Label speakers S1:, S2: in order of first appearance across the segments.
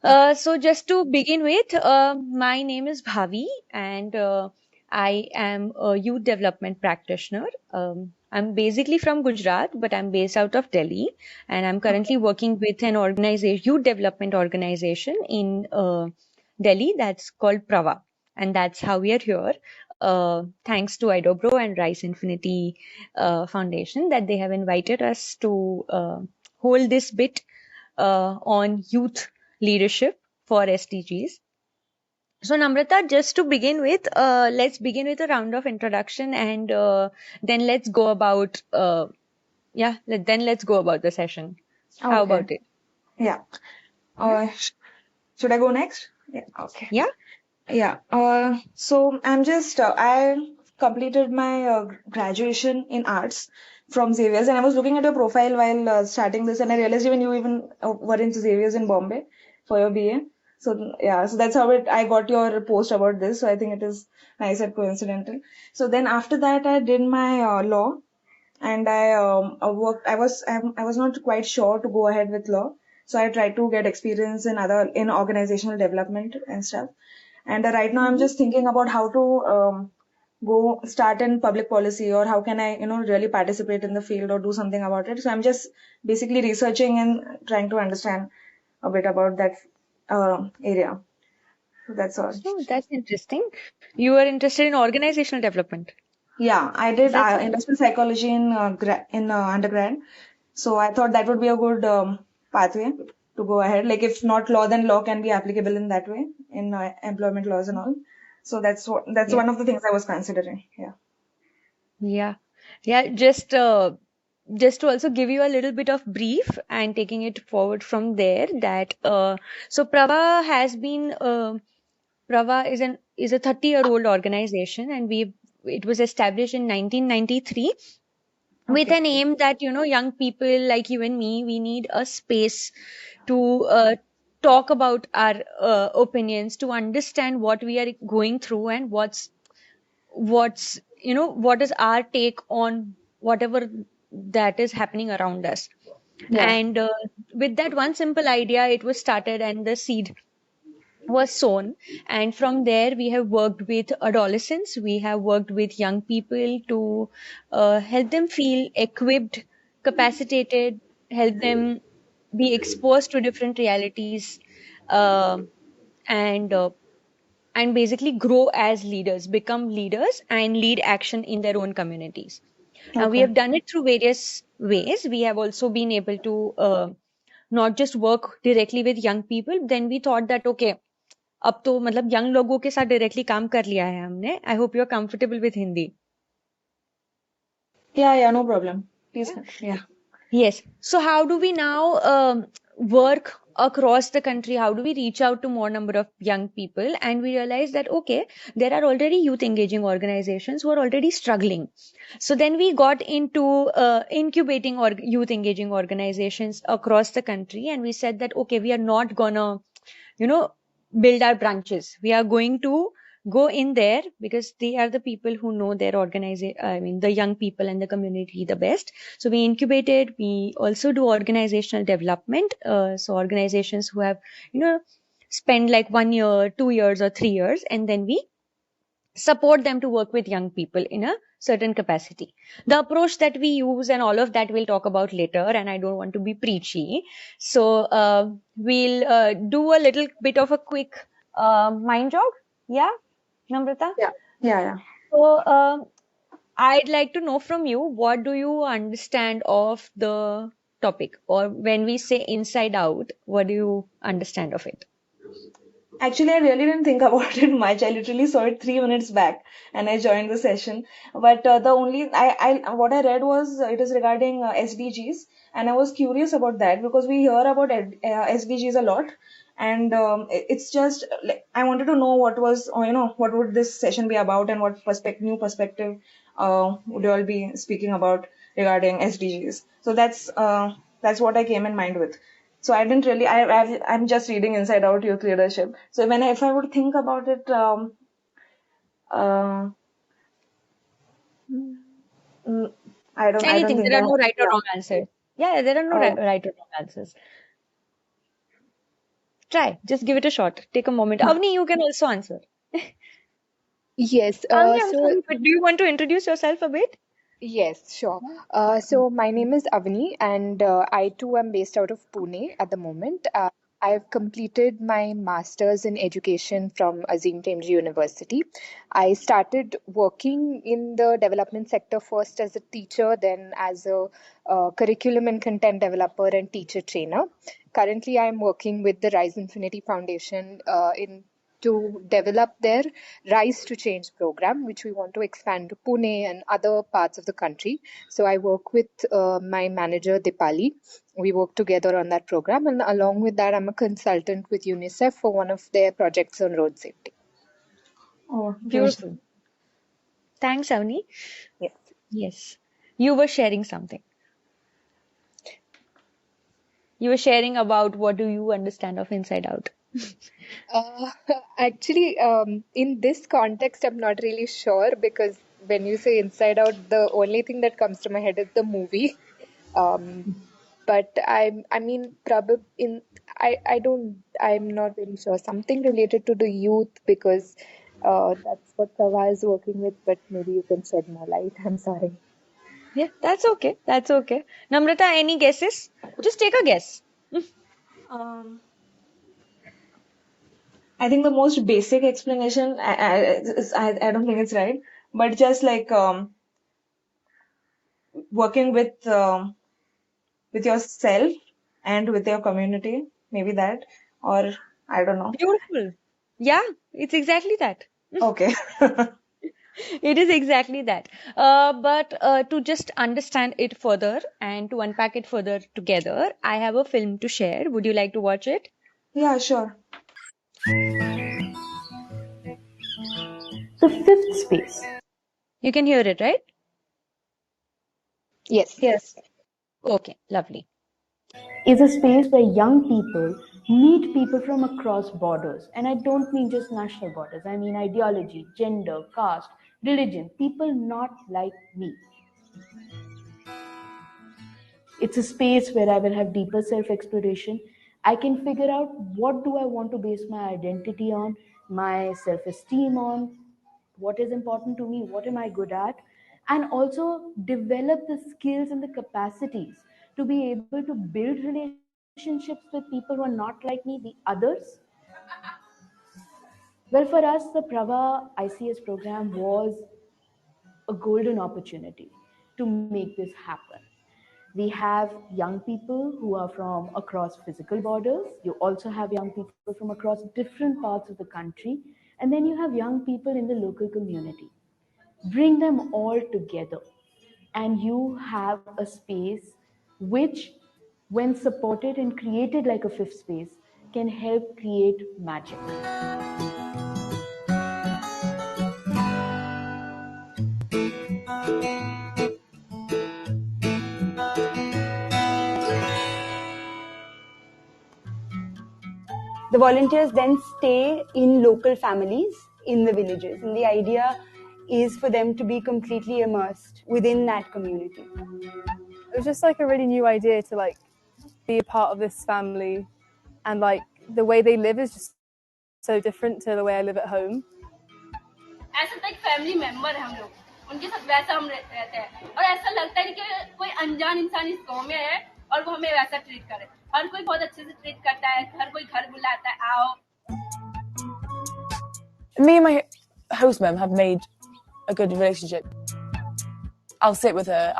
S1: So just to begin with, my name is Bhavi, and I am a youth development practitioner. I'm basically from Gujarat, but I'm based out of Delhi, and I'm currently working with an organization, youth development organization in Delhi that's called Prava, and that's how we are here. Thanks to Idobro and Rice Infinity Foundation that they have invited us to hold this bit on youth leadership for SDGs. So, Namrata, just to begin with, let's begin with a round of introduction and then let's go about, then let's go about the session. How
S2: Okay.
S1: about it?
S2: Yeah.
S1: Yeah.
S2: Should I go next? Yeah. Okay.
S1: Yeah.
S2: Yeah. So I completed my graduation in arts from Xavier's, and I was looking at your profile while starting this, and I realized even you were in Xavier's in Bombay for your BA. So yeah, so that's how I got your post about this. So I think it is nice and coincidental. So then after that, I did my law, and I was not quite sure to go ahead with law, so I tried to get experience in organizational development and stuff. And right now I'm
S1: Mm-hmm.
S2: just thinking about how to go start in public policy, or how can I really participate in the field or do something about it. So I'm just basically researching and trying to understand a bit about that area. So that's all.
S1: So that's interesting. You are interested in organizational development.
S2: Yeah, I did
S1: That's
S2: industrial psychology in undergrad. So I thought that would be a good pathway to go ahead. Like if not law, then law can be applicable in that way in employment laws and all. So that's
S1: yeah,
S2: one of the things I was considering. Yeah.
S1: yeah, yeah. Just to also give you a little bit of brief and taking it forward from there that so Prava is a 30-year-old organization, and we it was established in 1993 with
S2: Okay.
S1: an aim that young people like you and me, we need a space to talk about our opinions, to understand what we are going through and what is our take on whatever that is happening around us.
S2: Yeah.
S1: And with that one simple idea, it was started and the seed was sown. And from there, we have worked with adolescents, we have worked with young people to help them feel equipped, capacitated, help them be exposed to different realities, uh, and and basically grow as leaders, become leaders, and lead action in their own communities. We
S2: Okay.
S1: have done it through various ways. We have also been able to not just work directly with young people. Then we thought that okay, अब तो मतलब young लोगों के साथ directly काम कर लिया है हमने. I hope you are comfortable with Hindi.
S2: Yeah. Yeah. No problem. Please. Yeah.
S1: Yes. So how do we now work across the country? How do we reach out to more number of young people? And we realize that, okay, there are already youth engaging organizations who are already struggling. So then we got into incubating youth engaging organizations across the country. And we said that, okay, we are not gonna, you know, build our branches. We are going to go in there because they are the people who know their organization, I mean, the young people and the community the best. So we incubated. We also do organizational development. So organizations who have, you know, spend like 1 year, 2 years, or 3 years, and then we support them to work with young people in a certain capacity. The approach that we use and all of that we'll talk about later, and I don't want to be preachy. So we'll do a little bit of a quick mind jog. Yeah, Namrata?
S2: Yeah. Yeah. Yeah.
S1: So I'd like to know from you, what do you understand of the topic? Or when we say inside out, what do you understand of it?
S2: Actually, I really didn't think about it much. I literally saw it 3 minutes back, and I joined the session. But the only what I read was it is regarding SDGs, and I was curious about that because we hear about SDGs a lot, and it's just like I wanted to know what was, what would this session be about, and what new perspective would you all be speaking about regarding SDGs. So that's what I came in mind with. So I didn't really. I'm just reading Inside Out Youth Leadership. So if I would think about it, uh, mm, I don't
S1: Anything.
S2: think
S1: There are
S2: I
S1: no
S2: have.
S1: right or
S2: Yeah.
S1: wrong answers. Yeah, there are no
S2: Oh,
S1: right or wrong answers. Try. Just give it a shot. Take a moment. Avni, you can also answer.
S3: Yes,
S1: Avni, I'm sorry, but do you want to introduce yourself a bit?
S3: yes, sure. So my name is Avani, and I too am based out of Pune at the moment. I've completed my master's in education from Azim Premji University. I started working in the development sector first as a teacher, then as a curriculum and content developer and teacher trainer. Currently, I'm working with the Rise Infinity Foundation in to develop their Rise to Change program, which we want to expand to Pune and other parts of the country. So I work with my manager Dipali. We work together on that program, and along with that, I'm a consultant with UNICEF for one of their projects on road safety.
S2: Oh, great.
S1: Beautiful. Thanks, Avni.
S3: Yes.
S1: Yes. You were sharing something. You were sharing about what do you understand of Inside Out.
S3: Uh, actually, in this context, I'm not really sure because when you say Inside Out, the only thing that comes to my head is the movie. Um, but I mean, probably I'm not very sure. Something related to the youth because that's what Prava is working with. But maybe you can shed more light. I'm sorry.
S1: Yeah, that's okay. That's okay. Namrata, any guesses? Just take a guess.
S2: Um, I think the most basic explanation, I don't think it's right, but just like working with yourself and with your community, maybe that, or I don't know.
S1: Beautiful. Yeah, it's exactly that.
S2: Okay.
S1: It is exactly that. But to just understand it further and to unpack it further together, I have a film to share. Would you like to watch it?
S2: Yeah, sure.
S4: The fifth space
S1: You can hear it, right?
S3: Yes.
S2: Yes.
S1: Okay, lovely.
S4: is a space where young people meet people from across borders. And I don't mean just national borders, I mean ideology, gender, caste, religion, people not like me. It's a space where I will have deeper self exploration. I can figure out what do I want to base my identity on, my self esteem on, what is important to me, what am I good at, and also develop the skills and the capacities to be able to build relationships with people who are not like me, the others. Well, for us, the Prava ICS program was a golden opportunity to make this happen. We have young people who are from across physical borders. You also have young people from across different parts of the country. And then you have young people in the local community. Bring them all together, and you have a space which, when supported and created like a fifth space, can help create magic.
S5: The volunteers then stay in local families in the villages, and the idea is for them to be completely immersed within that community.
S6: It was just like a really new idea to like be a part of this family, and like the way they live is just so different to the way I live at home.
S7: ऐसा तो एक family member है हम लोग, उनके साथ वैसा हम रहते हैं और ऐसा लगता है कि कोई अनजान इंसान इस गांव में है और वो हमें वैसा ट्रीट करे। हर कोई बहुत अच्छे से ट्रीट करता है, हर कोई घर बुलाता है, आओ।
S8: Me and my host mum have made a good relationship. I'll sit with her.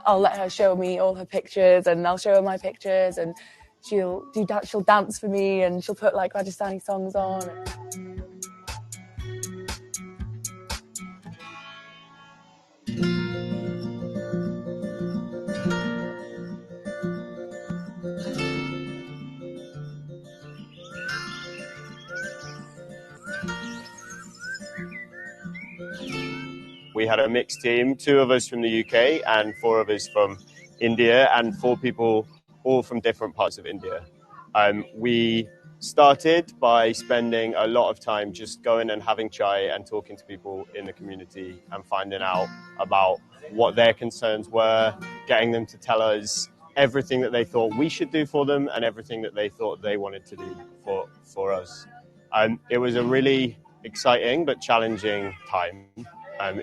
S8: I'll let her show me all her pictures, and I'll show her my pictures, and she'll dance for me, and she'll put like Rajasthani songs on.
S9: We had a mixed team, 2 of us from the UK and 4 of us from India, and 4 people all from different parts of India. We started by spending a lot of time just going and having chai and talking to people in the community and finding out about what their concerns were, getting them to tell us everything that they thought we should do for them and everything that they thought they wanted to do for us. It was a really exciting but challenging time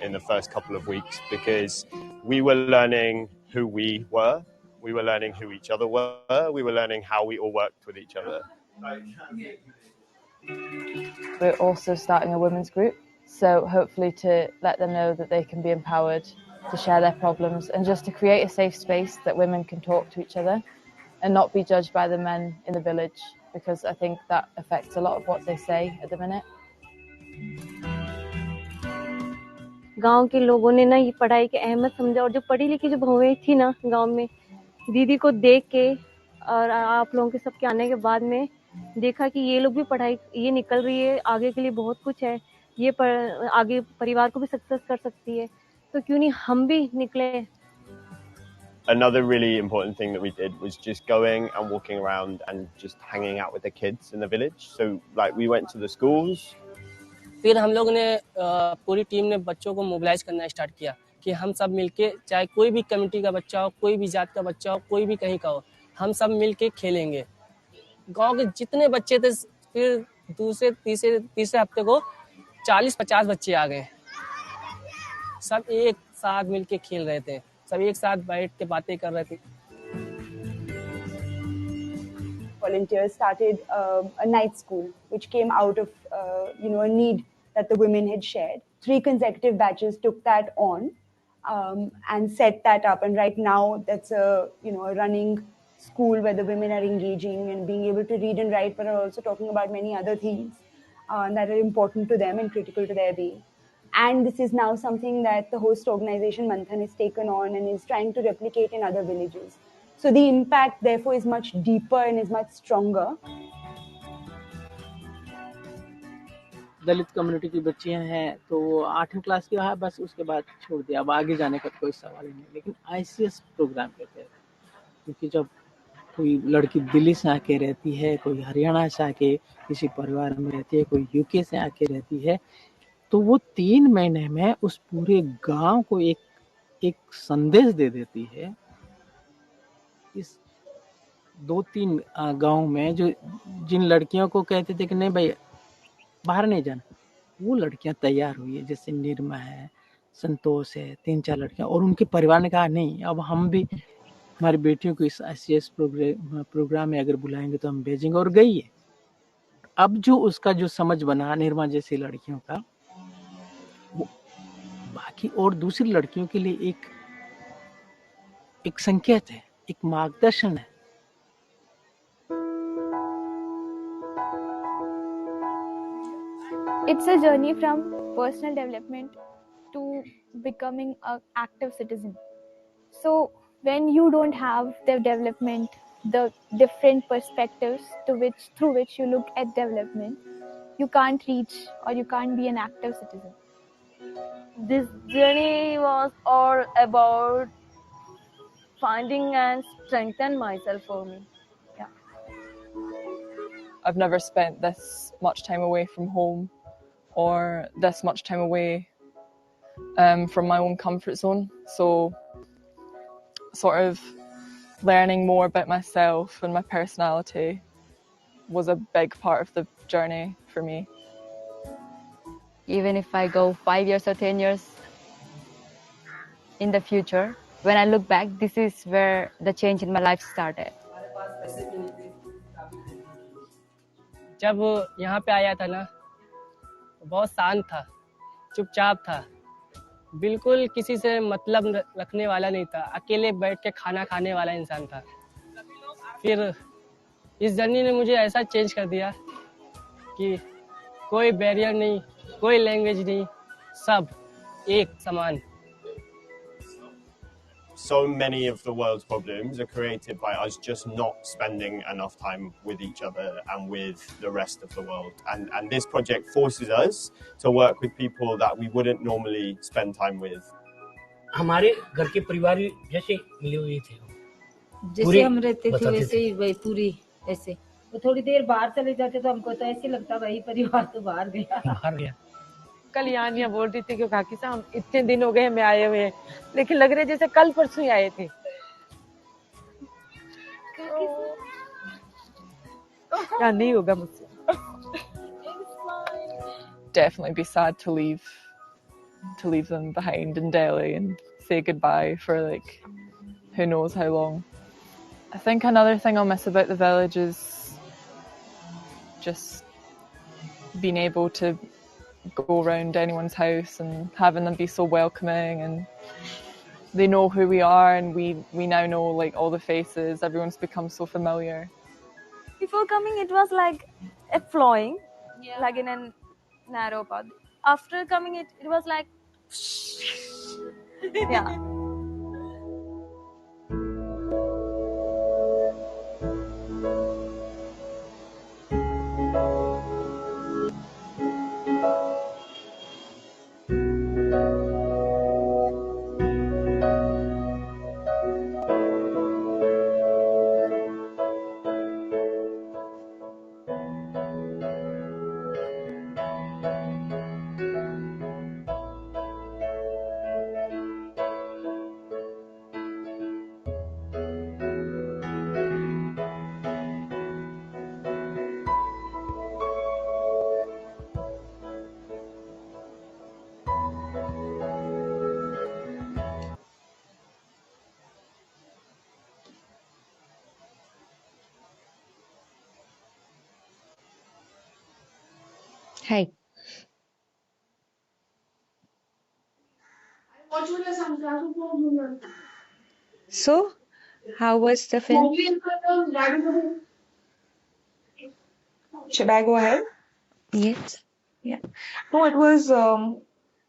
S9: in the first couple of weeks because we were learning who we were, we were learning who each other were, we were learning how we all worked with each other.
S8: We're also starting a women's group, so hopefully to let them know that they can be empowered to share their problems and just to create a safe space that women can talk to each other and not be judged by the men in the village, because I think that affects a lot of what they say at the minute.
S10: गांव के लोगों ने ना ये पढ़ाई की अहमियत समझा और जो पढ़ी लिखी जो बहुएं थी ना गांव में, दीदी को देख के और आप लोगों के सबके आने के बाद में देखा कि ये लोग भी पढ़ाई ये निकल रही है, आगे के लिए बहुत कुछ है, ये आगे परिवार को भी सक्सेस कर सकती है, तो क्यों नहीं हम भी निकले.
S9: Another really important thing that we did was just going and walking around and just hanging out with the kids in the village. So like we went to the schools.
S11: फिर हम लोग ने पूरी टीम ने बच्चों को mobilise करना start किया कि हम सब मिलके, चाहे कोई भी कम्युनिटी का बच्चा हो, कोई भी जात का बच्चा हो, कोई भी कहीं का हो, हम सब मिलके खेलेंगे. गांव के जितने बच्चे थे, फिर दूसरे तीसरे हफ्ते को 40-50 बच्चे आ गए. सब एक साथ मिलके खेल रहे थे, सब एक साथ बैठ के बातें कर रहे थे.
S5: Volunteers started a night school, which came out of a need that the women had shared. 3 consecutive batches took that on and set that up, and right now that's a running school where the women are engaging and being able to read and write, but are also talking about many other things that are important to them and critical to their being. And this is now something that the host organization Manthan has taken on and is trying to replicate in other villages. So the impact therefore is much deeper and is much stronger.
S12: Dalit community की बच्चियां हैं तो वो 8वीं class की है, बस उसके बाद छोड़ दिया, अब आगे जाने का कोई सवाल ही नहीं. लेकिन ICS प्रोग्राम कहते हैं, क्योंकि जब कोई लड़की दिल्ली से आके रहती है, कोई हरियाणा से आके किसी परिवार में रहती है, कोई यूके से आके रहती है, तो वो 3 महीने में उस पूरे गांव को एक संदेश दे देती है. इस 2-3 गांव में जो जिन लड़कियों को कहते थे कि नहीं भाई बाहर नहीं जाना, वो लड़कियां तैयार हुई है. जैसे निर्मा है, संतोष है, 3-4 लड़कियां, और उनके परिवार ने कहा नहीं, अब हम भी हमारी बेटियों को इस ICS प्रोग्राम में अगर बुलाएंगे तो हम भेजेंगे, और गई है. अब जो उसका जो समझ बना निर्मा जैसी लड़कियों का, वो बाकी और दूसरी लड़कियों के लिए एक संकेत है, एक मार्गदर्शन है.
S4: It's a journey from personal development to becoming an active citizen. So when you don't have the development, the different perspectives through which you look at development, you can't reach or you can't be an active citizen.
S10: This journey was all about finding and strengthening myself for me.
S8: I've never spent this much time away from home or this much time away from my own comfort zone. So sort of learning more about myself and my personality was a big part of the journey for me.
S13: Even if I go 5 years or 10 years in the future, when I look back, this is where the change in my life started.
S11: जब यहाँ पे आया था ना, बहुत शांत था, चुपचाप था, बिल्कुल किसी से मतलब रखने वाला नहीं था, अकेले बैठ के खाना खाने वाला इंसान था. फिर इस जर्नी ने मुझे ऐसा चेंज कर दिया कि कोई बैरियर नहीं, कोई लैंग्वेज नहीं, सब एक समान.
S9: So many of the world's problems are created by us just not spending enough time with each other and with the rest of the world. And this project forces us to work with people that we wouldn't normally spend time with.
S14: हमारे घर के परिवार जैसे मिले हुए थे,
S15: जैसे हम रहते थे वैसे ही भाई पूरी ऐसे. वो थोड़ी देर बाहर चले जाते तो हमको तो ऐसे लगता भाई परिवार तो बाहर गया.
S16: कल यहाँ बोल रही थी कि काकी साहब हम इतने दिन हो गए हमें आए हुए हैं, लेकिन लग रहे जैसे कल परसों ही आए थे. यार नहीं होगा मुझसे.
S17: Definitely be sad to leave them behind in Delhi and say goodbye for like who knows how long. I think another thing I'll miss about the village is just being able to go around anyone's house and having them be so welcoming, and they know who we are, and we now know like all the faces. Everyone's become so familiar.
S10: Before coming, it was like a flowing, like in a narrow path. After coming, it was like, yeah.
S1: Hi. So, how was the film?
S2: Should I go ahead?
S1: Yes.
S2: Yeah. No, it was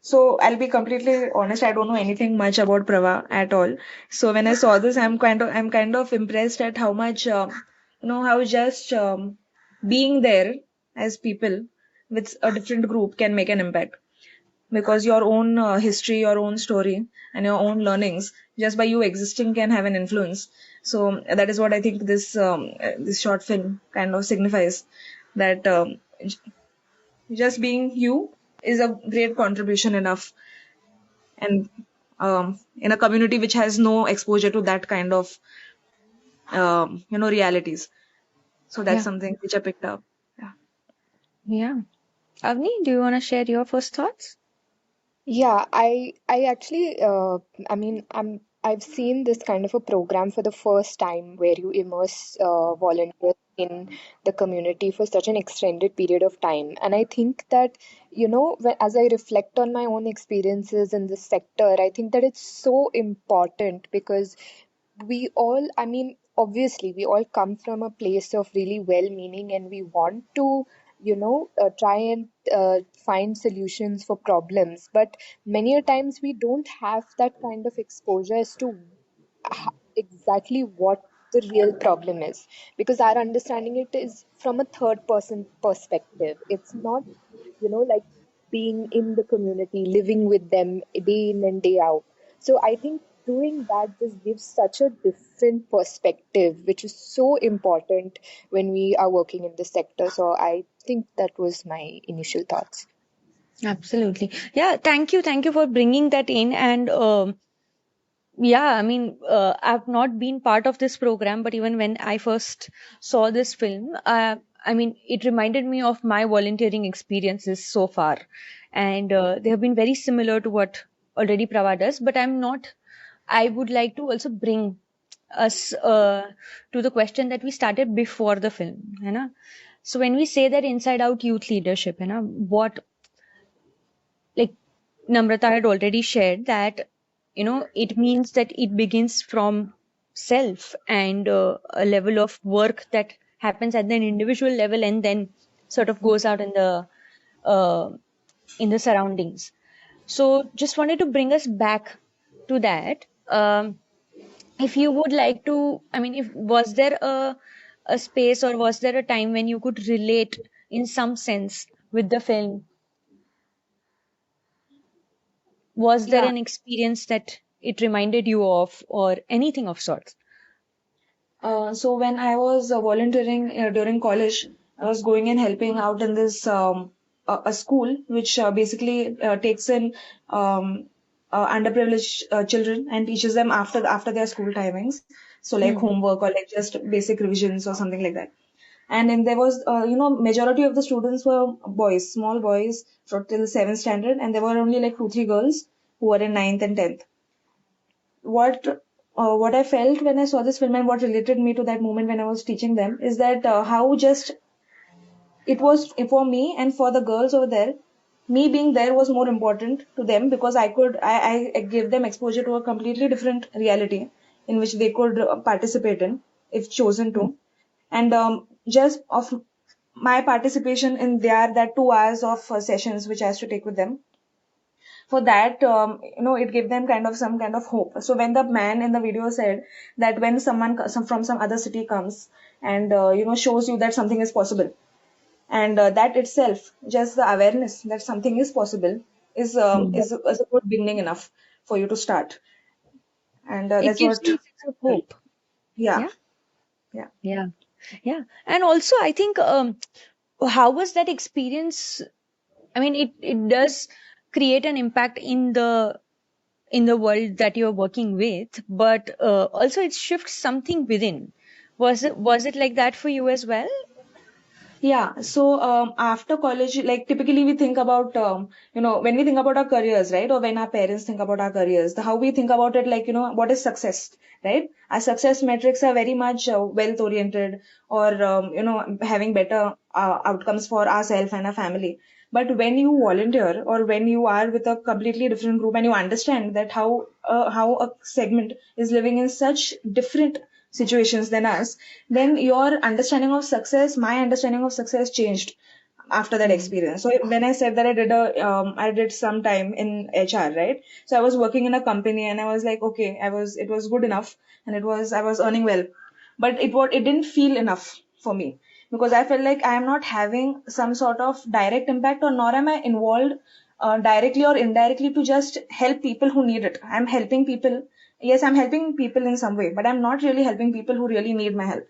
S2: so I'll be completely honest, I don't know anything much about Prava at all. So when I saw this, I'm kind of impressed at how much how just being there as people with a different group can make an impact. Because your own history, your own story, and your own learnings, just by you existing, can have an influence. So that is what I think this short film kind of signifies. That just being you is a great contribution enough, and in a community which has no exposure to that kind of realities. So that's
S1: Yeah.
S2: something which I picked up. Yeah.
S1: Yeah. Avni, do you want to share your first thoughts?
S3: Yeah, I actually I mean I've seen this kind of a program for the first time where you immerse volunteers in the community for such an extended period of time. And I think that, as I reflect on my own experiences in this sector, I think that it's so important because we all, I mean, obviously, we all come from a place of really well meaning and we want to, try and find solutions for problems. But many a times we don't have that kind of exposure as to exactly what the real problem is, because our understanding it is from a third person perspective. It's not, like being in the community, living with them day in and day out. So I think doing that just gives such a different perspective, which is so important when we are working in this sector. So I think that was my initial thoughts.
S1: Absolutely. Yeah, thank you. Thank you for bringing that in. And yeah, I mean, I've not been part of this program, but even when I first saw this film, I mean, it reminded me of my volunteering experiences so far. And they have been very similar to what already Prava does, but I would like to also bring us to the question that we started before the film. You know? So when we say that inside out youth leadership, what, like Namrata had already shared, that it means that it begins from self, and a level of work that happens at an individual level and then sort of goes out uh, in the surroundings. So just wanted to bring us back to that. If you would like to, I mean, if was there a space, or was there a time when you could relate in some sense with the film? Was there
S2: Yeah.
S1: an experience that it reminded you of, or anything of sorts?
S2: So when I was volunteering during college, I was going and helping out in this a school which basically takes in underprivileged children and teaches them after their school timings. So like
S1: Hmm.
S2: homework or like just basic revisions or something like that. And then there was, majority of the students were boys, small boys, till 7th standard, and there were only like 2, 3 girls who were in 9th and 10th. What I felt when I saw this film and what related me to that moment when I was teaching them is that how just it was for me and for the girls over there. Me being there was more important to them because I gave them exposure to a completely different reality in which they could participate in if chosen to. And just of my participation in that 2 hours of sessions which I has to take with them, for that, it gave them kind of some kind of hope. So when the man in the video said that when someone from some other city comes and shows you that something is possible, and that itself, just the awareness that something is possible, is a good beginning enough for you to start. And
S1: It
S2: that's
S1: gives
S2: what.
S1: you a sense of hope.
S2: Yeah.
S1: Yeah.
S2: Yeah.
S1: Yeah. Yeah. And also, I think, how was that experience? I mean, it does create an impact in the world that you're working with, but also it shifts something within. Was it like that for you as well?
S2: Yeah. So after college, like typically we think about, when we think about our careers, right? Or when our parents think about our careers, how we think about it, like, what is success, right? Our success metrics are very much wealth oriented, or, having better outcomes for ourselves and our family. But when you volunteer or when you are with a completely different group and you understand that how a segment is living in such different situations than us, then your understanding of success, my understanding of success changed after that experience. So when I said that I did some time in HR, right? So I was working in a company and I was like, okay, it was good enough, and I was earning well, but it didn't feel enough for me because I felt like I am not having some sort of direct impact, or nor am I involved directly or indirectly to just help people who need it. I'm helping people. Yes, I'm helping people in some way, but I'm not really helping people who really need my help.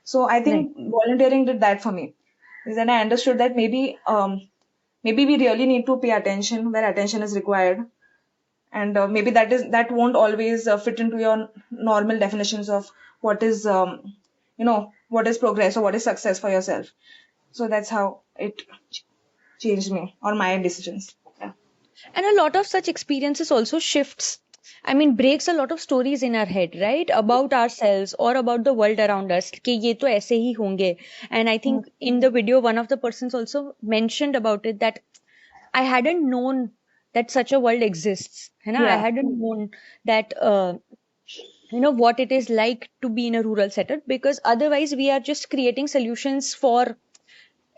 S2: So I
S1: Right.
S2: think volunteering did that for me. Is then I understood that maybe we really need to pay attention where attention is required, and maybe that won't always fit into your normal definitions of what is what is progress or what is success for yourself. So that's how it changed me or my decisions. Yeah.
S1: And a lot of such experiences also shifts, I mean, breaks a lot of stories in our head, right? About ourselves or about the world around us. कि ये तो ऐसे ही होंगे. And I think in the video, one of the persons also mentioned about it that I hadn't known that such a world exists. है ना? I
S2: Yeah.
S1: hadn't known that, what it is like to be in a rural setup, because otherwise we are just creating solutions for,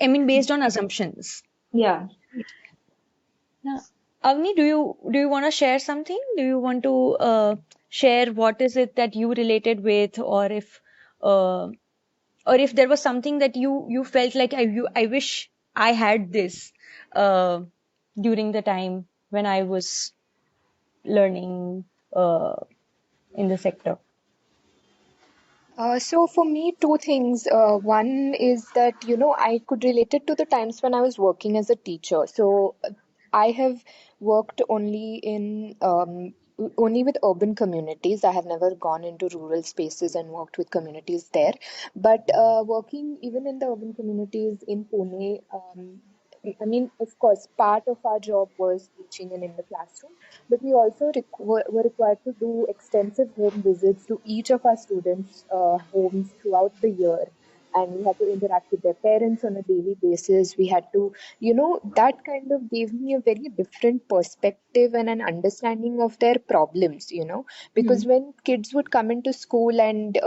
S1: I mean, based on assumptions.
S2: Yeah.
S1: Yeah. Avni, do you want to share something? Do you want to share what is it that you related with, uh, or if there was something that you felt like I wish I had this uh, during the time when I was learning in the sector.
S3: So for me, two things. One is that, I could relate it to the times when I was working as a teacher. So I have worked only with urban communities. I have never gone into rural spaces and worked with communities there. But working even in the urban communities in Pune, I mean, of course, part of our job was teaching and in the classroom, but we also were required to do extensive home visits to each of our students' homes throughout the year. And we had to interact with their parents on a daily basis. We had to, that kind of gave me a very different perspective and an understanding of their problems, because when kids would come into school and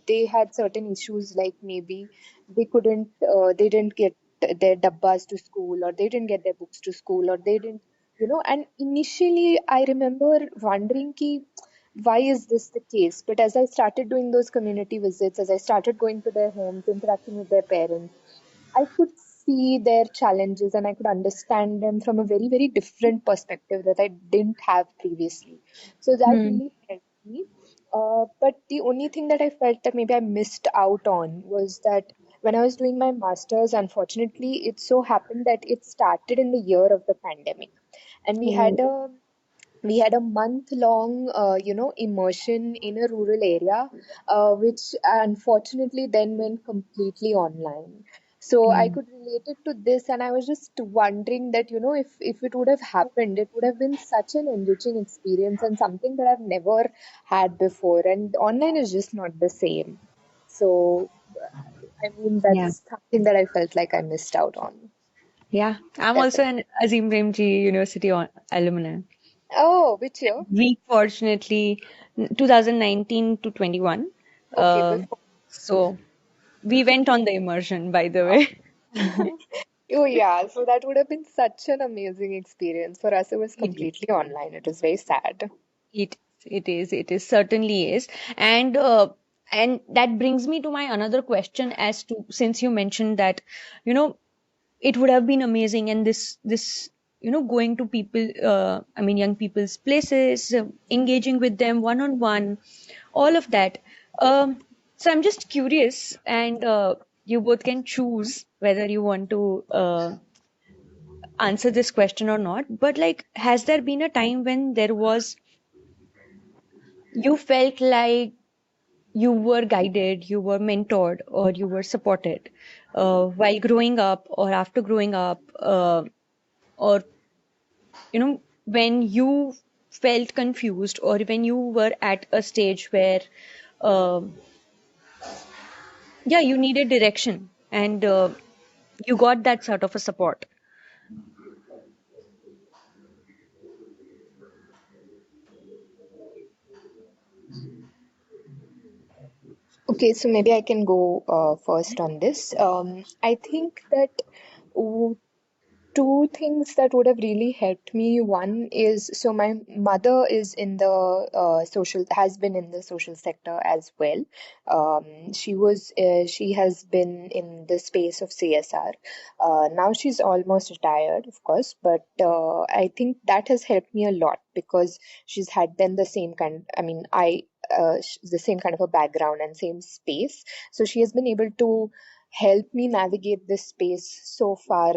S3: they had certain issues, like maybe they didn't get their dabbas to school, or they didn't get their books to school, or they didn't, and initially I remember wondering ki, why is this the case? But as I started doing those community visits, as I started going to their homes, interacting with their parents, I could see their challenges and I could understand them from a very, very different perspective that I didn't have previously. So that
S1: Hmm.
S3: really helped me. But the only thing that I felt that maybe I missed out on was that when I was doing my master's, unfortunately, it so happened that it started in the year of the pandemic. And we had
S1: Oh.
S3: a We had a month-long, immersion in a rural area, which unfortunately then went completely online. So I
S1: Mm.
S3: could relate it to this, and I was just wondering that, if it would have happened, it would have been such an enriching experience and something that I've never had before. And online is just not the same. So, I mean,
S1: Yeah.
S3: that's something that I felt like I missed out on.
S1: Yeah. I'm also
S3: Definitely.
S1: an Azim Premji University alumni.
S3: Oh, which year?
S1: We fortunately 2019 to 21.
S3: Okay,
S1: Um,
S3: before.
S1: so we went on the immersion, by the way.
S3: Oh, yeah. So that would have been such an amazing experience. For us, it was
S1: It is.
S3: completely online. It was very sad.
S1: It is certainly is. And that brings me to my another question as to, since you mentioned that, you know, it would have been amazing, and this going to people, I mean young people's places, engaging with them one on one, all of that. So I'm just curious, and you both can choose whether you want to answer this question or not, but like, has there been a time when there was, you felt like you were guided, you were mentored, or you were supported while growing up or after growing up, or when you felt confused, or when you were at a stage where um yeah, you needed direction, and you got that sort of a support.
S3: Okay, so maybe I can go first on this. I think that two things that would have really helped me. One is, so my mother is in the has been in the social sector as well. She has been in the space of CSR. Now she's almost retired, of course, but I think that has helped me a lot because she's had then the same kind, I mean, the same kind of a background and same space. So she has been able to help me navigate this space so far,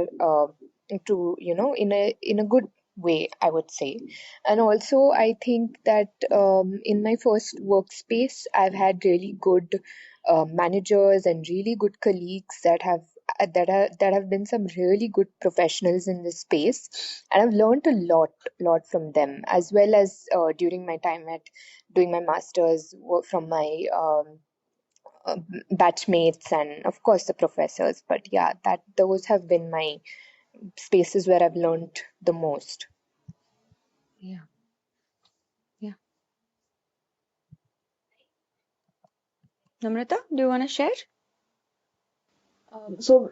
S3: to in a good way, I would say. And also I think that in my first workspace I've had really good managers and really good colleagues that have been some really good professionals in this space, and I've learned a lot from them, as well as during my time at doing my masters, from my uh, batchmates and of course the professors. But yeah, that those have been my spaces where I've learned the most.
S1: Yeah, yeah. Namrata, do you want to share?
S2: So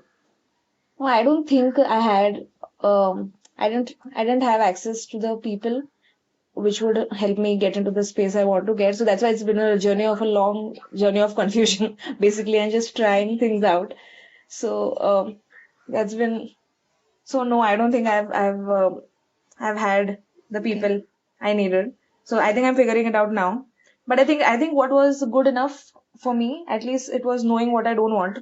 S2: no, I don't think I had. I didn't have access to the people which would help me get into the space I want to get. So that's why it's been a journey of a long journey of confusion, basically, and just trying things out. So that's been. So no, I don't think I've had the
S1: Okay.
S2: people I needed. So I think I'm figuring it out now. But I think what was good enough for me, at least, it was knowing what I don't want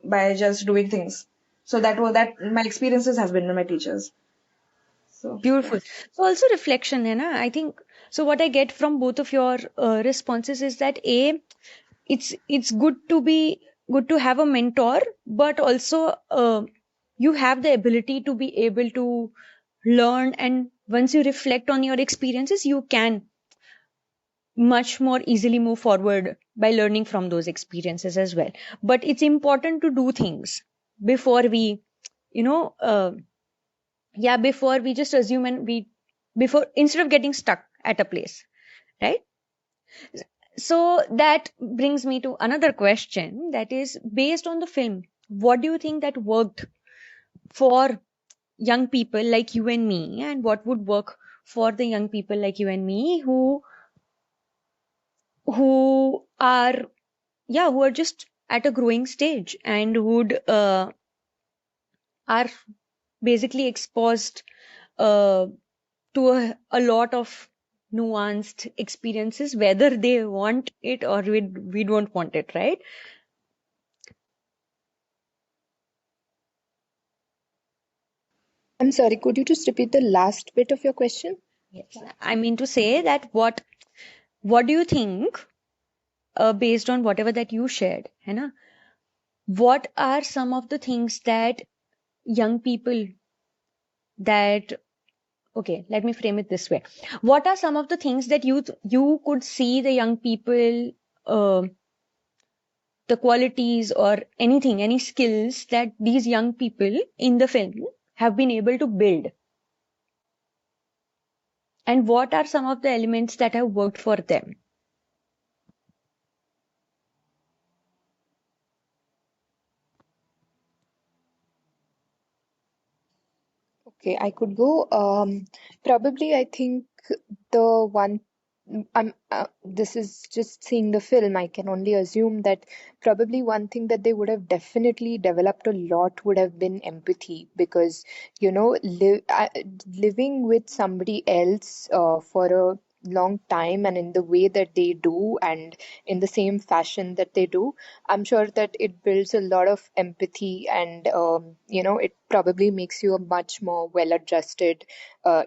S2: by just doing things. So that my experiences have been my teachers. So yeah.
S1: Beautiful. So also reflection, है ना? I think so. What I get from both of your responses is that it's good to have a mentor, but also you have the ability to be able to learn, and once you reflect on your experiences, you can much more easily move forward by learning from those experiences as well. But it's important to do things before we, you know, yeah, before we just assume, and we, before, instead of getting stuck at a place, right? So that brings me to another question, that is based on the film. What do you think that worked for young people like you and me, and what would work for the young people like you and me who are, yeah, who are just at a growing stage, and would are basically exposed uh, to a lot of nuanced experiences, whether they want it or we don't want it, right?
S3: I'm sorry, could you just repeat the last bit of your question?
S1: Yes, I mean to say that what do you think, based on whatever that you shared, है ना? What are some of the things that young people that okay, let me frame it this way. What are some of the things that you could see the young people, uh, the qualities or anything, any skills that these young people in the film have been able to build? And what are some of the elements that have worked for them?
S3: Okay, I could go. Probably, I think the one. This is just seeing the film. I can only assume that probably one thing that they would have definitely developed a lot would have been empathy, because living with somebody else for a long time and in the way that they do and in the same fashion that they do, I'm sure that it builds a lot of empathy, and it probably makes you a much more well-adjusted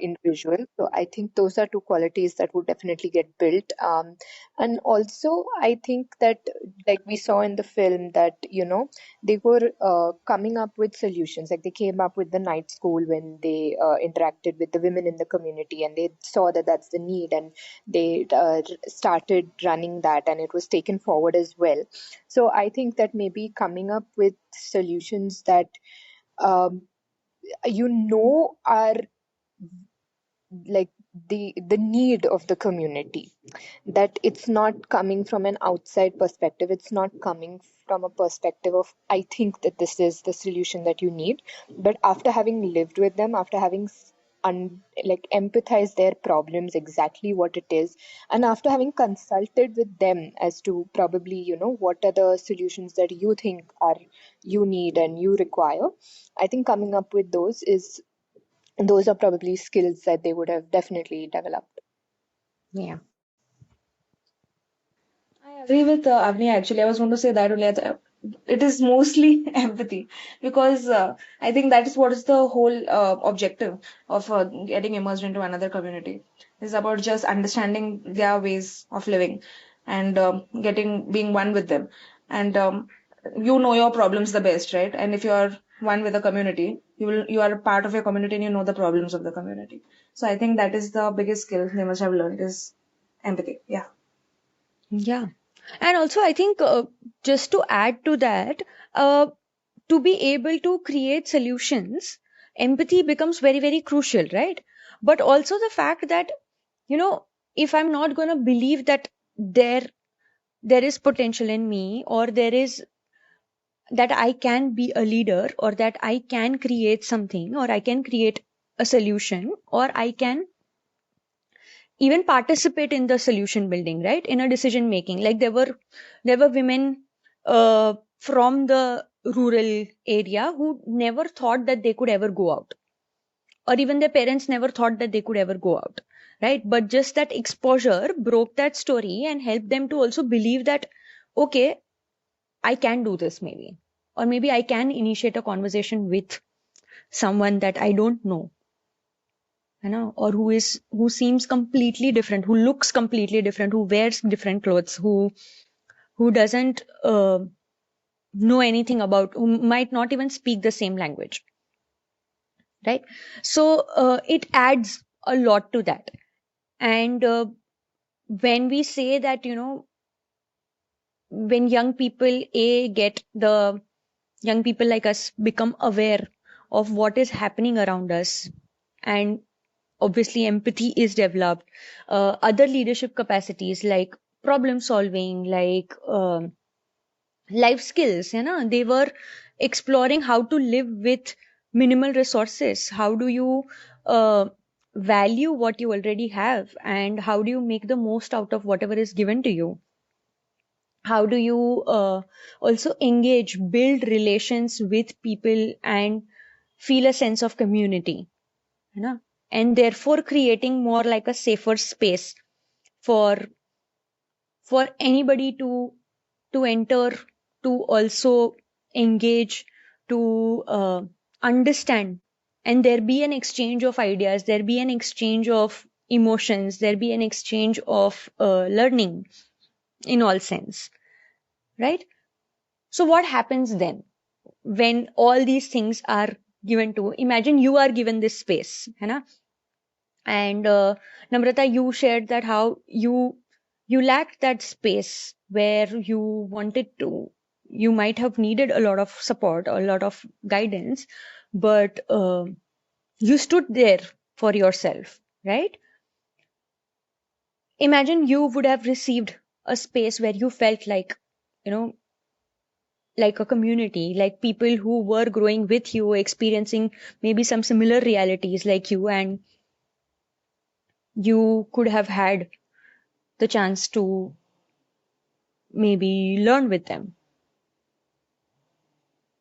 S3: individual. So I think those are two qualities that would definitely get built. And also, I think that, like we saw in the film, that they were coming up with solutions. Like they came up with the night school when they interacted with the women in the community, and they saw that that's the need, and they started running that, and it was taken forward as well. So I think that maybe coming up with solutions that um, are like the need of the community, that it's not coming from an outside perspective, it's not coming from a perspective of I think that this is the solution that you need, but after having lived with them, after having like empathized their problems, exactly what it is, and after having consulted with them as to probably what are the solutions that you think are you need and you require, I think coming up with those are probably skills that they would have definitely developed.
S1: Yeah.
S2: I agree with Avni. Actually, I was going to say that only. It is mostly empathy, because I think that is what is the whole objective of getting immersed into another community. It's about just understanding their ways of living and being one with them. And you know your problems the best, right? And if you are one with the community, you are a part of your community and you know the problems of the community. So I think that is the biggest skill they must have learned is empathy. Yeah.
S1: Yeah. And also, I think just to add to that, to be able to create solutions, empathy becomes very, very crucial, right? But also the fact that, if I'm not going to believe that there is potential in me, or there is that I can be a leader, or that I can create something, or I can create a solution, or I can even participate in the solution building, right, in a decision making. Like there were women from the rural area who never thought that they could ever go out, or even their parents never thought that they could ever go out, right? But just that exposure broke that story and helped them to also believe that, okay, I can do this, maybe, or maybe I can initiate a conversation with someone that I don't know, or who seems completely different, who looks completely different, who wears different clothes, who doesn't know anything about, who might not even speak the same language, right? So it adds a lot to that. And when we say that, when young people get the young people like us become aware of what is happening around us, and obviously empathy is developed, other leadership capacities like problem solving, like life skills, they were exploring how to live with minimal resources. How do you uh, value what you already have, and how do you make the most out of whatever is given to you? How do you also engage, build relations with people, and feel a sense of community, and therefore creating more like a safer space for anybody to enter, to also engage, to understand, and there be an exchange of ideas, there be an exchange of emotions, there be an exchange of learning in all sense, right? So what happens then when all these things are given to, imagine you are given this space, है ना? And Namrata, you shared that how you lacked that space where you wanted to, you might have needed a lot of support, a lot of guidance, but you stood there for yourself, right? Imagine you would have received a space where you felt like, you know, like a community, like people who were growing with you, experiencing maybe some similar realities like you, and you could have had the chance to maybe learn with them.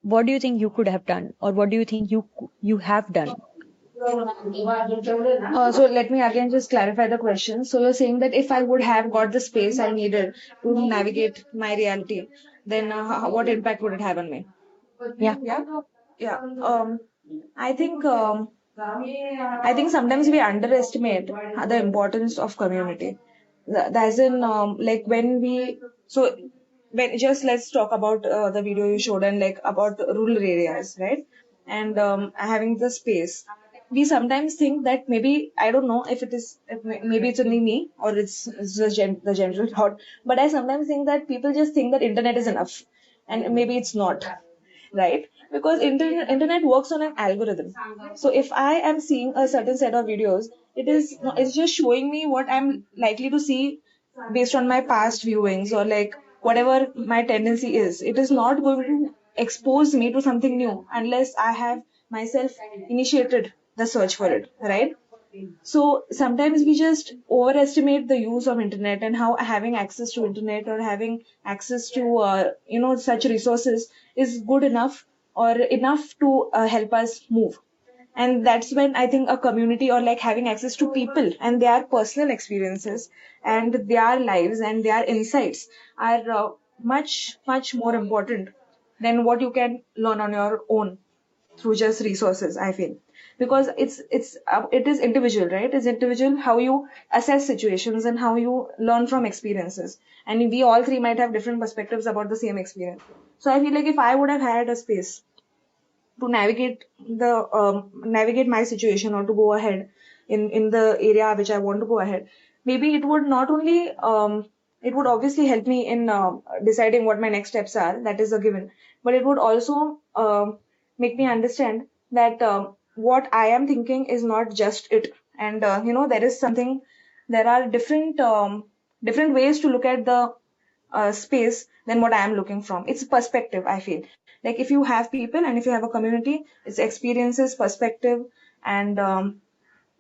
S1: What do you think you could have done, or what do you think you have done?
S2: So let me again just clarify the question. So you're saying that if I would have got the space I needed to navigate my reality, then what impact would it have on me?
S1: Yeah.
S2: Yeah. Yeah. I think sometimes we underestimate the importance of community. As in, like when we so when just let's talk about the video you showed and like about rural areas, right? And having the space. We sometimes think that maybe I don't know if maybe it's only me or it's just the general thought, but I sometimes think that people just think that internet is enough, and maybe it's not, right? Because internet works on an algorithm. So if I am seeing a certain set of videos, it's just showing me what I'm likely to see based on my past viewings or like whatever my tendency is. It is not going to expose me to something new unless I have myself initiated the search for it, right? So sometimes we just overestimate the use of internet and how having access to internet or having access to such resources is good enough or enough to help us move. And that's when I think a community or like having access to people and their personal experiences and their lives and their insights are much more important than what you can learn on your own through just resources, I feel. Because it is individual, right? It's individual how you assess situations and how you learn from experiences, and we all three might have different perspectives about the same experience. So I feel like if I would have had a space to navigate my situation or to go ahead in the area which I want to go ahead, maybe it would not only it would obviously help me in deciding what my next steps are, that is a given, but it would also make me understand that what I am thinking is not just it, and there is something, there are different ways to look at the space than what I am looking from. It's perspective, I feel. Like if you have people and if you have a community, it's experiences, perspective, and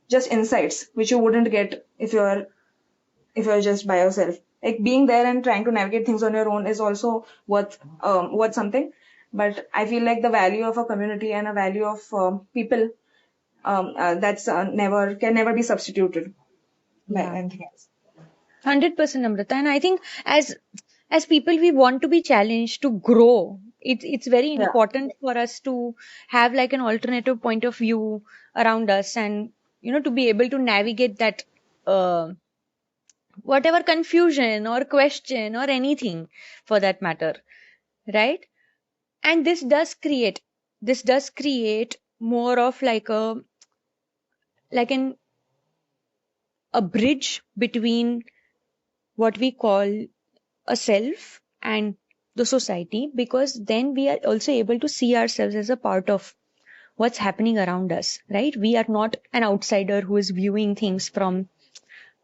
S2: just insights which you wouldn't get if you're just by yourself. Like being there and trying to navigate things on your own is also worth something. But I feel like the value of a community and a value of people that's never can never be substituted by anything else.
S1: 100% Amrita. And I think as people, we want to be challenged to grow. It's very
S2: Yeah.
S1: important for us to have like an alternative point of view around us, and to be able to navigate that whatever confusion or question or anything for that matter, right? And this does create more of like a bridge between what we call a self and the society, because then we are also able to see ourselves as a part of what's happening around us, right? We are not an outsider who is viewing things from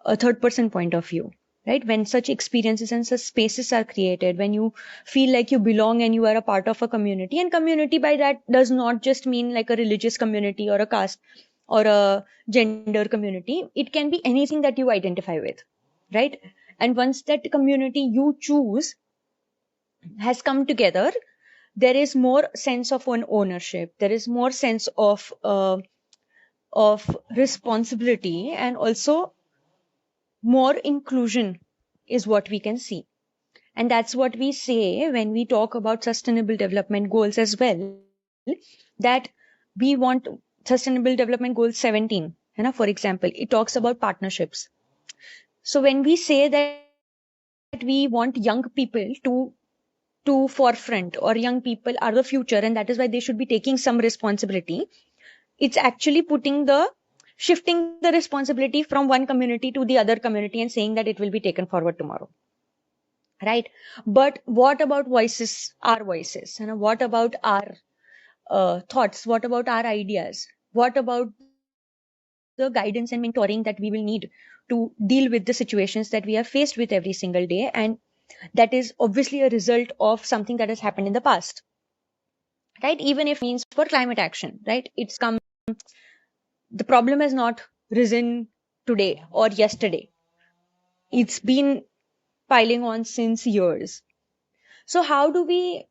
S1: a third person point of view, right? When such experiences and such spaces are created, when you feel like you belong and you are a part of a community, and community by that does not just mean like a religious community or a caste or a gender community. It can be anything that you identify with, right? And once that community you choose has come together, there is more sense of an ownership, there is more sense of responsibility, and also more inclusion is what we can see. And that's what we say when we talk about sustainable development goals as well, that we want sustainable development goal 17, है ना? For example, it talks about partnerships. So when we say that we want young people to forefront, or young people are the future and that is why they should be taking some responsibility, it's actually shifting the responsibility from one community to the other community and saying that it will be taken forward tomorrow, right? But what about our voices, what about our thoughts, what about our ideas, what about the guidance and mentoring that we will need to deal with the situations that we are faced with every single day, and that is obviously a result of something that has happened in the past, right? Even if means for climate action, right? The problem has not risen today or yesterday. It's been piling on since years. So how do we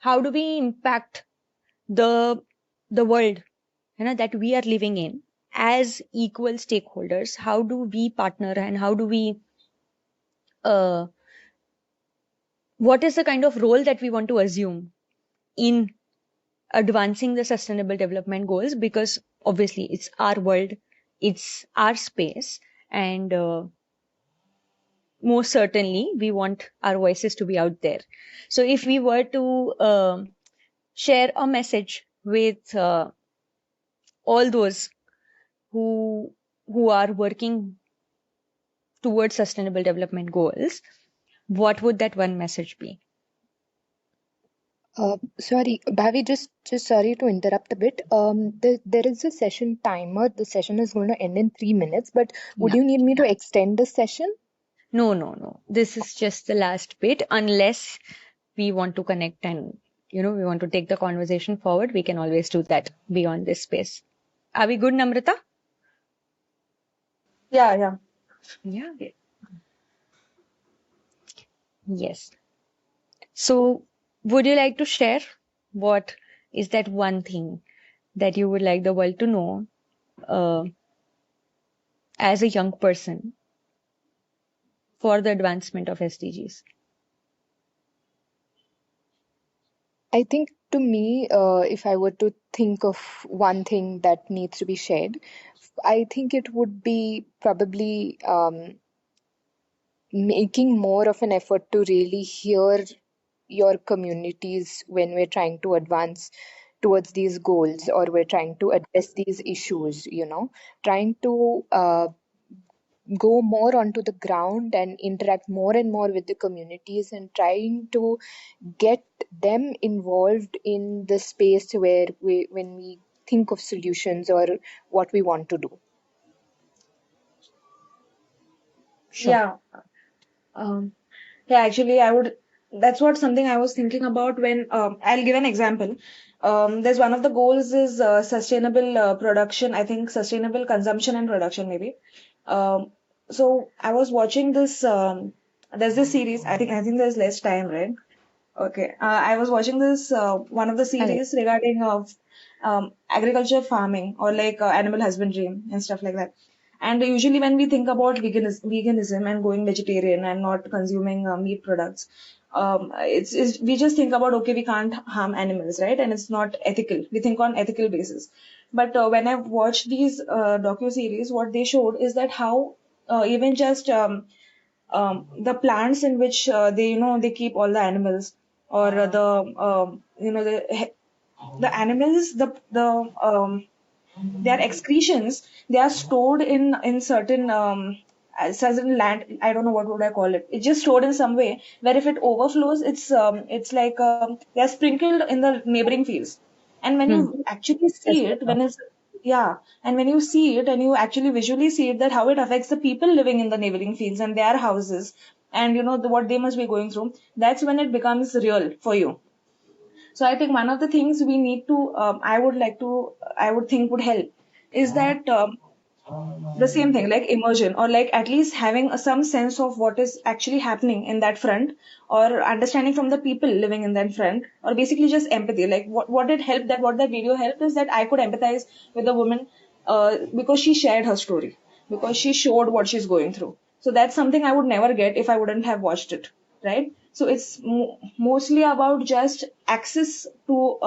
S1: impact the world that we are living in as equal stakeholders? How do we partner, and how do we uh, what is the kind of role that we want to assume in advancing the sustainable development goals? Because obviously it's our world, it's our space, and most certainly we want our voices to be out there. So if we were to share a message with all those who are working towards sustainable development goals, what would that one message be?
S3: Sorry, Bhavi, just sorry to interrupt a bit. There is a session timer. The session is going to end in 3 minutes, but would
S1: Yeah.
S3: you need me to extend the session?
S1: No. This is just the last bit. Unless we want to connect and, we want to take the conversation forward, we can always do that beyond this space. Are we good, Namrata?
S2: Yeah.
S1: Yeah. Yes. So, would you like to share what is that one thing that you would like the world to know uh, as a young person for the advancement of SDGs?
S3: I think to me, if I were to think of one thing that needs to be shared, I think it would be probably making more of an effort to really hear your communities when we're trying to advance towards these goals, or we're trying to address these issues, trying to go more onto the ground and interact more and more with the communities, and trying to get them involved in the space where when we think of solutions or what we want to do.
S1: Sure.
S2: Yeah. Um, yeah, actually, that's what something I was thinking about when, I'll give an example. There's one of the goals is sustainable production, I think sustainable consumption and production, maybe. Um, so I was watching this, there's this series, I think there's less time, right? Okay. I was watching this, one of the
S1: Correct.
S2: series regarding of agriculture farming, or like animal husbandry and stuff like that. And usually when we think about veganism and going vegetarian and not consuming meat products, it's we just think about, okay, we can't harm animals, right? And it's not ethical. We think on ethical basis. But when I've watched these docu-series, what they showed is that how even just the plants in which they keep all the animals, or the animals, their excretions, they are stored in certain certain land. I don't know what would I call it. It's just stored in some way where if it overflows, it's like they are sprinkled in the neighboring fields. And when
S1: Hmm.
S2: you actually
S1: Yes.
S2: see it, and when you see it and you actually visually see it, that how it affects the people living in the neighboring fields and their houses, and what they must be going through, that's when it becomes real for you. So I think one of the things we need to, I would think would help is that the same thing, like immersion, or like at least having some sense of what is actually happening in that front, or understanding from the people living in that front, or basically just empathy. Like what it helped, that what that video helped is that I could empathize with the woman because she shared her story, because she showed what she's going through. So that's something I would never get if I wouldn't have watched it, right? So it's mostly about just access to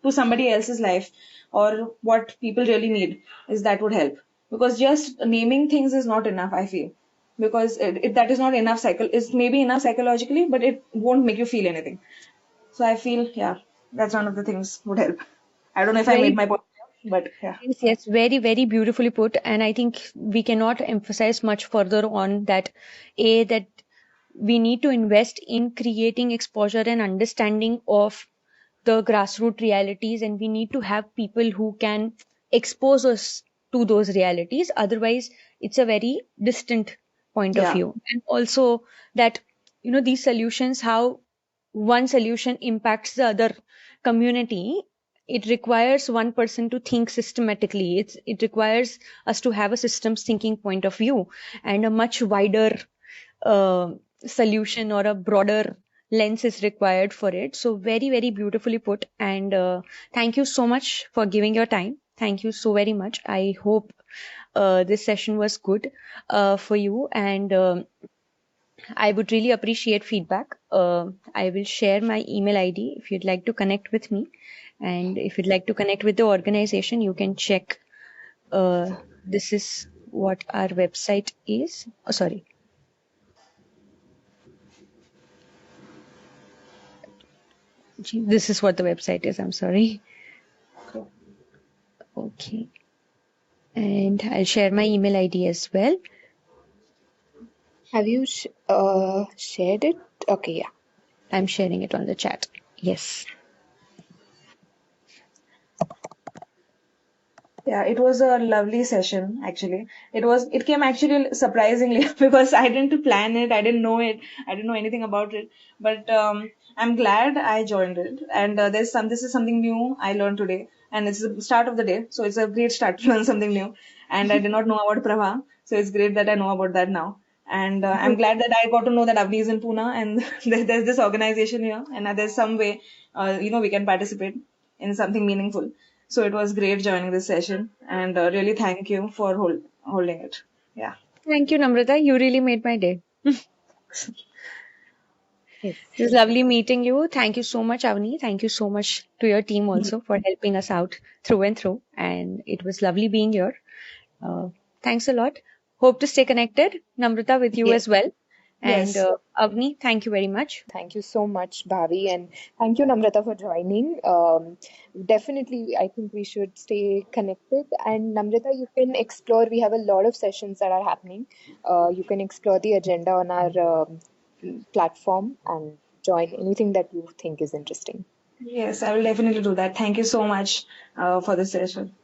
S2: to somebody else's life or what people really need, is that would help. Because just naming things is not enough, I feel. Because that is not enough it's maybe enough psychologically, but it won't make you feel anything. So I feel, yeah, that's one of the things would help. I don't know if I made
S1: Very
S2: my point, but yeah.
S1: Yes, yes, very, very beautifully put. And I think we cannot emphasize much further on that. That we need to invest in creating exposure and understanding of the grassroots realities, and we need to have people who can expose us to those realities. Otherwise, it's a very distant point of
S2: Yeah.
S1: view. And also that, these solutions, how one solution impacts the other community, it requires one person to think systematically. It requires us to have a systems thinking point of view and a much wider uh, solution or a broader lens is required for it. So very, very beautifully put. And thank you so much for giving your time. Thank you so very much. I hope this session was good for you. And I would really appreciate feedback. I will share my email ID if you'd like to connect with me. And if you'd like to connect with the organization, you can check. This is what our website is. Oh, sorry. This is what the website is. I'm sorry. Okay. And I'll share my email ID as well.
S3: Have you shared it? Okay, yeah.
S1: I'm sharing it on the chat. Yes.
S2: Yeah, it was a lovely session actually. It came actually surprisingly because I didn't plan it, I didn't know it, I didn't know anything about it. But I'm glad I joined it. And this is something new I learned today, and it's the start of the day, so it's a great start to learn something new. And I did not know about Prabha, so it's great that I know about that now. And I'm glad that I got to know that Avni is in Pune, and there's this organization here, and there's some way, we can participate in something meaningful. So it was great joining this session, and really thank you for holding it. Yeah.
S1: Thank you, Namrata. You really made my day.
S3: Yes.
S1: It was lovely meeting you. Thank you so much, Avni. Thank you so much to your team also for helping us out through and through. And it was lovely being here. Thanks a lot. Hope to stay connected, Namrata, with you
S3: Yes.
S1: as well. And
S2: Yes.
S1: Avni, thank you very much.
S3: Thank you so much, Bhavi, and thank you, Namrata, for joining. Definitely, I think we should stay connected. And Namrata, you can explore. We have a lot of sessions that are happening. You can explore the agenda on our platform and join anything that you think is interesting.
S2: Yes, I will definitely do that. Thank you so much for this session.